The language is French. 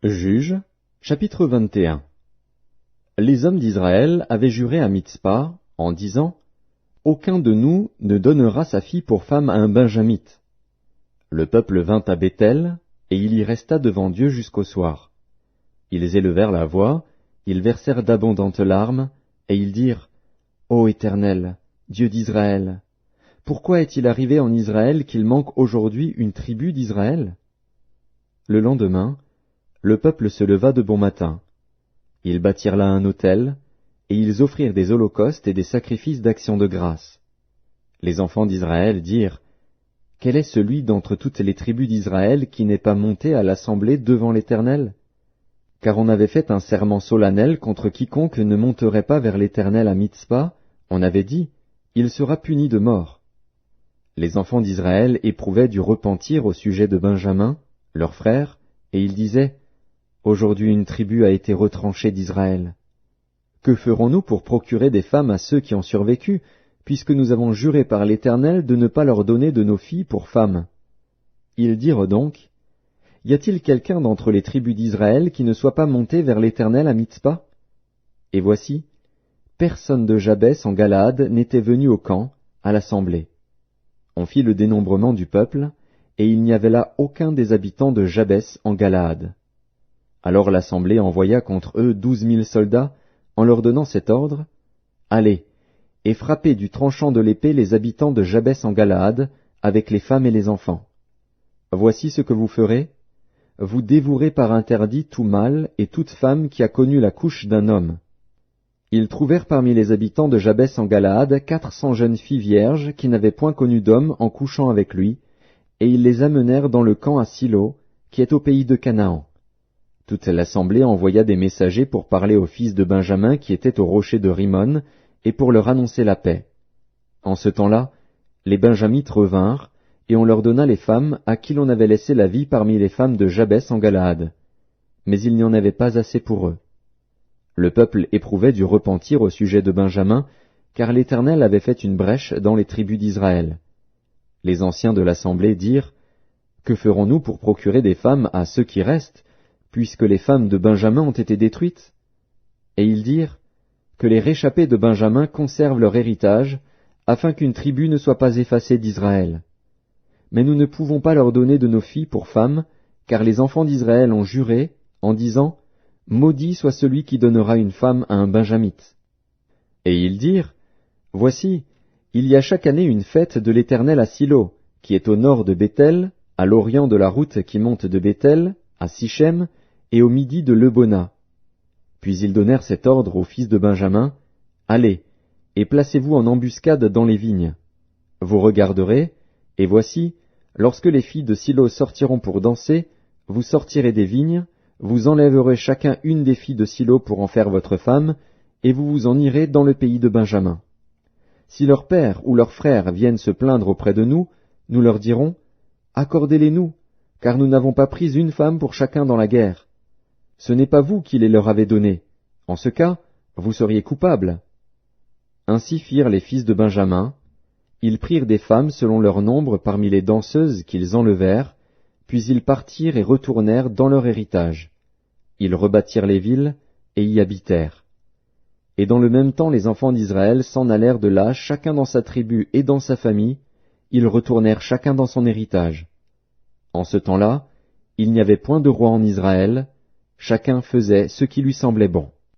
Juges, chapitre 21. Les hommes d'Israël avaient juré à Mitzpa, en disant, « Aucun de nous ne donnera sa fille pour femme à un benjamite. » Le peuple vint à Béthel, et il y resta devant Dieu jusqu'au soir. Ils élevèrent la voix, ils versèrent d'abondantes larmes, et ils dirent, « Ô Éternel, Dieu d'Israël, pourquoi est-il arrivé en Israël qu'il manque aujourd'hui une tribu d'Israël ?» Le lendemain, le peuple se leva de bon matin. Ils bâtirent là un autel, et ils offrirent des holocaustes et des sacrifices d'action de grâce. Les enfants d'Israël dirent, « Quel est celui d'entre toutes les tribus d'Israël qui n'est pas monté à l'assemblée devant l'Éternel ? Car on avait fait un serment solennel contre quiconque ne monterait pas vers l'Éternel à Mitzpa, on avait dit, il sera puni de mort. » Les enfants d'Israël éprouvaient du repentir au sujet de Benjamin, leur frère, et ils disaient, « Aujourd'hui une tribu a été retranchée d'Israël. Que ferons-nous pour procurer des femmes à ceux qui ont survécu, puisque nous avons juré par l'Éternel de ne pas leur donner de nos filles pour femmes ?» Ils dirent donc, « Y a-t-il quelqu'un d'entre les tribus d'Israël qui ne soit pas monté vers l'Éternel à Mitzpa ?» Et voici, personne de Jabès en Galaad n'était venu au camp, à l'assemblée. On fit le dénombrement du peuple, et il n'y avait là aucun des habitants de Jabès en Galaad. Alors l'assemblée envoya contre eux 12 000 soldats, en leur donnant cet ordre, « Allez, et frappez du tranchant de l'épée les habitants de Jabès en Galaad, avec les femmes et les enfants. Voici ce que vous ferez. Vous dévouerez par interdit tout mâle et toute femme qui a connu la couche d'un homme. » Ils trouvèrent parmi les habitants de Jabès en Galaad 400 jeunes filles vierges qui n'avaient point connu d'homme en couchant avec lui, et ils les amenèrent dans le camp à Silo, qui est au pays de Canaan. Toute l'assemblée envoya des messagers pour parler aux fils de Benjamin qui étaient au rocher de Rimon, et pour leur annoncer la paix. En ce temps-là, les Benjamites revinrent, et on leur donna les femmes à qui l'on avait laissé la vie parmi les femmes de Jabès en Galaad. Mais il n'y en avait pas assez pour eux. Le peuple éprouvait du repentir au sujet de Benjamin, car l'Éternel avait fait une brèche dans les tribus d'Israël. Les anciens de l'assemblée dirent, « Que ferons-nous pour procurer des femmes à ceux qui restent, puisque les femmes de Benjamin ont été détruites ?» Et ils dirent, « Que les réchappés de Benjamin conservent leur héritage, afin qu'une tribu ne soit pas effacée d'Israël. Mais nous ne pouvons pas leur donner de nos filles pour femmes, car les enfants d'Israël ont juré, en disant, « Maudit soit celui qui donnera une femme à un benjamite. » Et ils dirent, « Voici, il y a chaque année une fête de l'Éternel à Silo, qui est au nord de Béthel, à l'orient de la route qui monte de Béthel, à Sichem, et au midi de Lebona. » Puis ils donnèrent cet ordre aux fils de Benjamin, « Allez, et placez-vous en embuscade dans les vignes. Vous regarderez, et voici, lorsque les filles de Silo sortiront pour danser, vous sortirez des vignes, vous enlèverez chacun une des filles de Silo pour en faire votre femme, et vous vous en irez dans le pays de Benjamin. Si leur père ou leur frère viennent se plaindre auprès de nous, nous leur dirons, « Accordez-les-nous, car nous n'avons pas pris une femme pour chacun dans la guerre. Ce n'est pas vous qui les leur avez données. En ce cas, vous seriez coupables. » Ainsi firent les fils de Benjamin. Ils prirent des femmes selon leur nombre parmi les danseuses qu'ils enlevèrent, puis ils partirent et retournèrent dans leur héritage. Ils rebâtirent les villes et y habitèrent. Et dans le même temps les enfants d'Israël s'en allèrent de là, chacun dans sa tribu et dans sa famille, ils retournèrent chacun dans son héritage. En ce temps-là, il n'y avait point de roi en Israël, chacun faisait ce qui lui semblait bon.